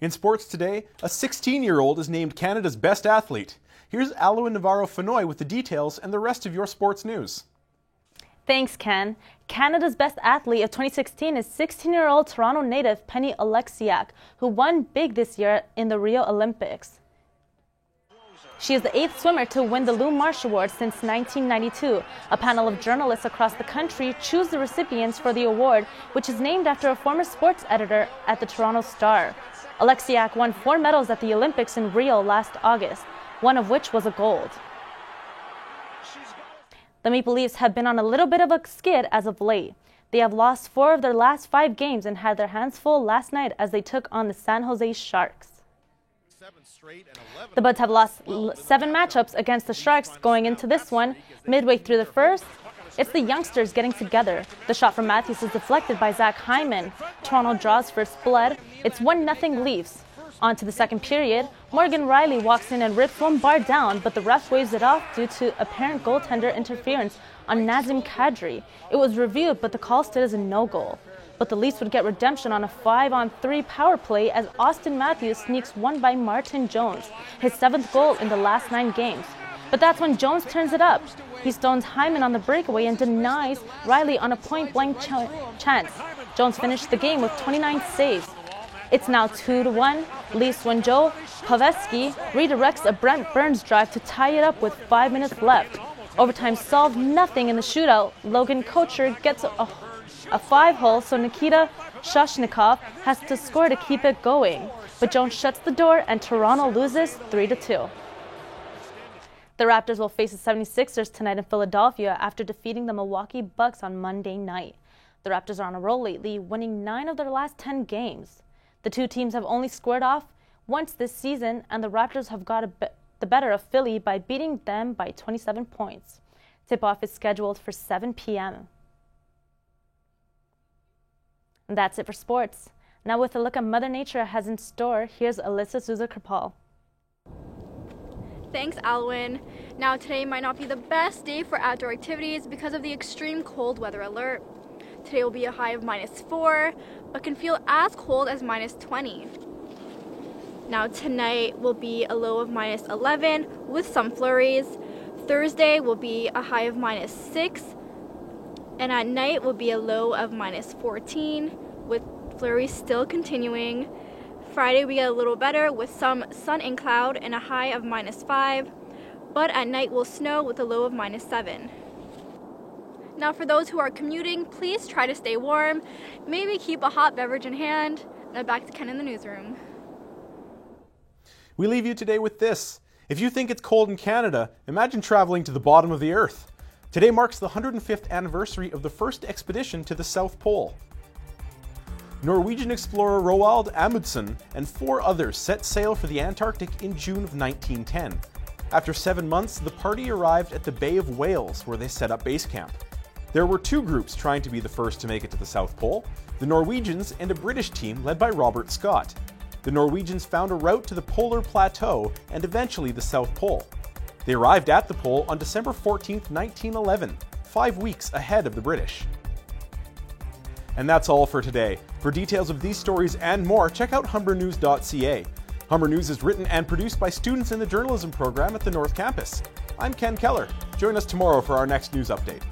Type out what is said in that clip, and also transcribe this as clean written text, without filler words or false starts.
In sports today, a 16-year-old is named Canada's best athlete. Here's Alwyn Navarro-Fenoy with the details and the rest of your sports news. Thanks, Ken. Canada's best athlete of 2016 is 16-year-old Toronto native Penny Oleksiak, who won big this year in the Rio Olympics. She is the 8th swimmer to win the Lou Marsh Award since 1992. A panel of journalists across the country choose the recipients for the award, which is named after a former sports editor at the Toronto Star. Oleksiak won 4 medals at the Olympics in Rio last August, one of which was a gold. The Maple Leafs have been on a little bit of a skid as of late. They have lost 4 of their last 5 games and had their hands full last night as they took on the San Jose Sharks. The Buds have lost 7 matchups against the Sharks going into this one. Midway through the first, it's the youngsters getting together. The shot from Matthews is deflected by Zach Hyman. Toronto draws first blood. It's 1-0 Leafs. On to the second period, Morgan Riley walks in and rips Lombard down, but the ref waves it off due to apparent goaltender interference on Nazem Kadri. It was reviewed, but the call stood as a no-goal. But the Leafs would get redemption on a 5-on-3 power play as Austin Matthews sneaks one by Martin Jones, his 7th goal in the last 9 games. But that's when Jones turns it up. He stones Hyman on the breakaway and denies Riley on a point-blank chance. Jones finished the game with 29 saves. It's now 2-1. Leafs when Joe Pavelski redirects a Brent Burns drive to tie it up with 5 minutes left. Overtime solved nothing in the shootout. Logan Couture gets a 5-hole, so Nikita Shoshnikov has to score to keep it going. But Jones shuts the door and Toronto loses 3-2. The Raptors will face the 76ers tonight in Philadelphia after defeating the Milwaukee Bucks on Monday night. The Raptors are on a roll lately, winning 9 of their last 10 games. The two teams have only squared off once this season, and the Raptors have got the better of Philly by beating them by 27 points. Tip-off is scheduled for 7 p.m. And that's it for sports. Now with a look at Mother Nature has in store, here's Alyssa Souza-Kripal. Thanks, Alwyn. Now today might not be the best day for outdoor activities because of the extreme cold weather alert. Today will be a high of -4, but can feel as cold as -20. Now tonight will be a low of -11 with some flurries. Thursday will be a high of -6, and at night will be a low of -14 with flurries still continuing. Friday we get a little better with some sun and cloud and a high of -5, but at night will snow with a low of -7. Now for those who are commuting, please try to stay warm. Maybe keep a hot beverage in hand. Now back to Ken in the newsroom. We leave you today with this. If you think it's cold in Canada, imagine traveling to the bottom of the Earth. Today marks the 105th anniversary of the first expedition to the South Pole. Norwegian explorer Roald Amundsen and 4 others set sail for the Antarctic in June of 1910. After 7 months, the party arrived at the Bay of Whales, where they set up base camp. There were 2 groups trying to be the first to make it to the South Pole, the Norwegians and a British team led by Robert Scott. The Norwegians found a route to the polar plateau and eventually the South Pole. They arrived at the pole on December 14, 1911, 5 weeks ahead of the British. And that's all for today. For details of these stories and more, check out humbernews.ca. Humber News is written and produced by students in the journalism program at the North Campus. I'm Ken Keller. Join us tomorrow for our next news update.